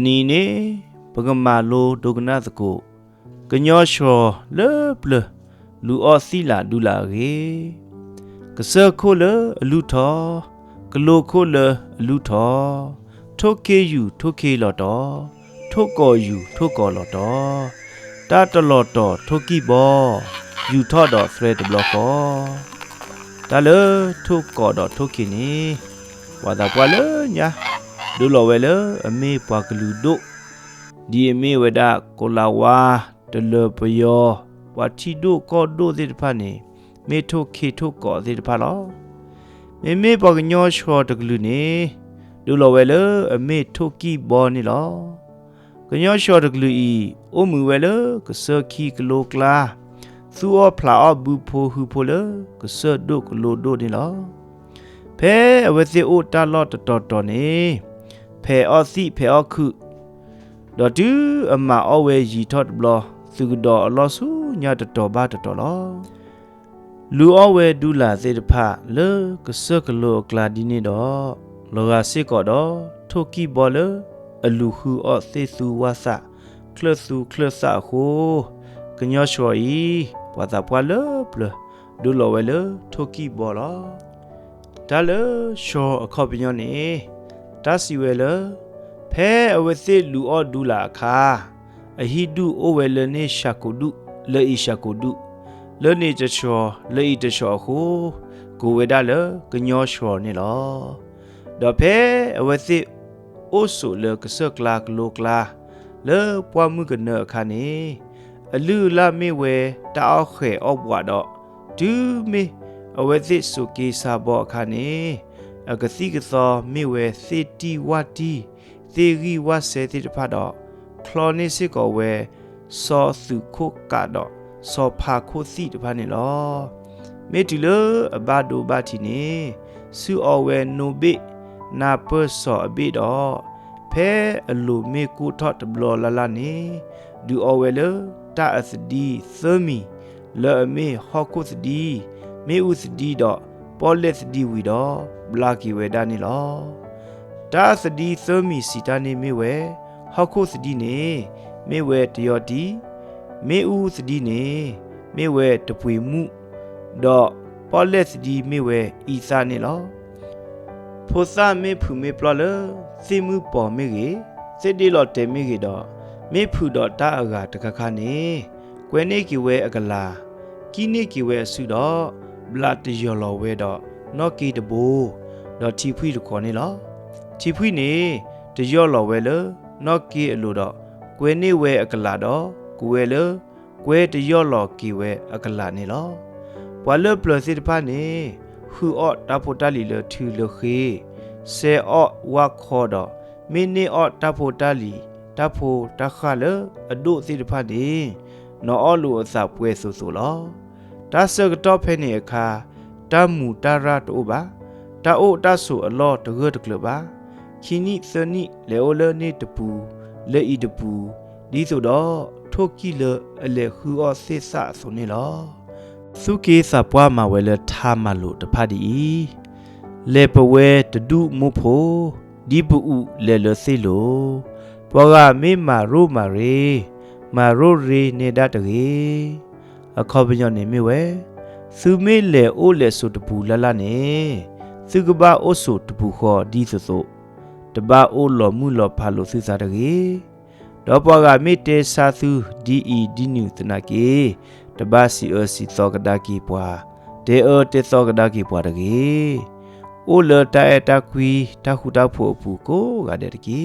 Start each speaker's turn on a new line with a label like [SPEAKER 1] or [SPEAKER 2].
[SPEAKER 1] နီနေပကမာလိုဒုကနာတကိုကညောရှောလေပလလူအောစီလာဒူလာရေကစခိုလအလူထောကလိုခိုလအလူထောထိုကေယူထိုကေလော်တော်ထိုကောယူထိုကောလော်တော်တာတလော်တော်ထိုကိဘောယူထောတော်ဖရက်ဘလော့ကောတာလေထိုကောတော်ထိုကိနေဝါသာပွာလေညာဒူလော်ဝဲလေအမေပွာကလူတို့ဒီအမေဝဒကိုလာဝါတလပယောဝါတီတို့ကောတို့ဒီတဖာနေမေထိုခေထိုကောဒီတဖာလောမေပကညောရှောတကလူနေဒူလောဝဲလေအမေထိုကိဘောနေလောကညောရှောတကလူဤအိုမူဝဲလေကစခီကလိုကလာသူအဖလာအဘူဖိုဟူဖိုလေကစဒုကလိုဒိုနေလောဖဲအဝစီအိုတာလော့တော်တော်နေဖဲအောစီဖဲအောခုဒေါ်တူအမအဝဲရီထော့ဘလသူတော်အလောဆူညတတော်ဘာတတော်လောလူအဝဲဒူလာစေတဖလေကစကလိုကလာဒီနေတော့လောကစစ်ကောတော့ထိုကီဘောလအလူဟူအောစေစုဝါဆာကလဆူကလဆာခိုကညောရှောဤပွာသာပွာလပလဒူလောဝဲလေထိုကီဘောလောဒါလေရှောအခောပညောနေဒါစီဝဲလေဖဲအဝသိလူအောဒူလာခါအဟိဒုအိုဝဲလနေရှာကိုဒုလေဣရှာကိုဒုလေနေချချောလေဣတချောဟုကိုဝဲဒါလေကညောရှောနေလောဒေါ်ဖဲအဝသိအိုဆိုလေကစကလာကလိုကလာလေပွားမှုကနခါနေအလူလာမေဝဲတာအောခဲအောဘွားတော့ဒူမေအဝသိစုကေစာဘောခါနေအကစီကသောမေဝဲစေတီဝတီသေဂီဝဆေတိတဖတ်တော့ခလောနိစစ်ကောဝဲစောစုခုကတော့စောဖာခုစီတဖတ်နေလောမေတီလအဘဒိုဘတီနေစူအဝဲနိုဘေနာပစောအဘိတော့ဖဲအလိုမေကူထော့တဘလလာနေဒူအဝဲလတာအစဒီသမီလေအမေဟောကုစဒီမေဥစဒီတော့ပေါ်လက်စဒီဝီတော့ဘလာကီဝဲဒါနေလောဒါစဒီသမီစီတာနေမေဝဲဟောကုစဒီနေမေဝဲတယောတီမေဥစဒီနေမေဝဲတပွေမှုတော့ပေါ်လက်စဒီမေဝဲဤစာနေလောဖိုစာမေဖူမေပလလစီမှုပေါ်မေကြီးစစ်ဒီလော်တဲမေကြီးတော့မေဖူတော့တာအကတခခနေကွယ်နေကီဝဲအကလာကီနေကီဝဲဆူတော့ဘလတ်တယောလော်ဝဲတော့နော့ကီတဘူတော့တီဖွီတခေါ်နေလောတီဖွီနေတယောလော်ဝဲလနော့ကီအလိုတော့ကွယ်နေဝဲအကလာတော့ကိုဝဲလကွယ်တယောလော်ကီဝဲအကလာနေလောဘွာလပလစစ်တဖာနေဟူအော့တာဖိုတာလီလထူလခေဆေအော့ဝါခေါ်တော့မင်းနေအော့တာဖိုတာလီတာဖိုတာခါလအဒုစစ်တဖာနေနော်အော်လူအစပွဲဆူဆူလောတာဆကတော့ဖဲနေအခါတာမူတာရတိုဘာတာအိုတာဆူအလောတကတကလပါခီနီစနီလေအိုလနေတပူလေဤတပူဒီဆိုတော့ထိုကီလအလေဟူအော့စစ်ဆဆိုနေလောစုကေစာပွားမှာဝဲလထားမလို့တဖတ်ဒီလေပဝဲတဒုမဖို့ဒီပူလေလစေလိုပွားကမေမာရိုမာရေမာရိုရေနေဒတရေအခေါ်ပညောနေမြဝဲစုမေလေအိုလေဆိုတပူလလနေစုကဘာအိုဆိုတပူခေါ်ဒီဆိုတဘာအိုလော်မှုလော်ဖာလို့စစားတရေတော့ပွားကမေတေစာသူဒီအီဒီနူတနာကေတဘာစီအစီသောကဒါကီပွာဒေအတေသောကဒါကီပွာတကေအိုလတာအတာကွီတခုတဖို့ဖူကိုကတဲ့တကေ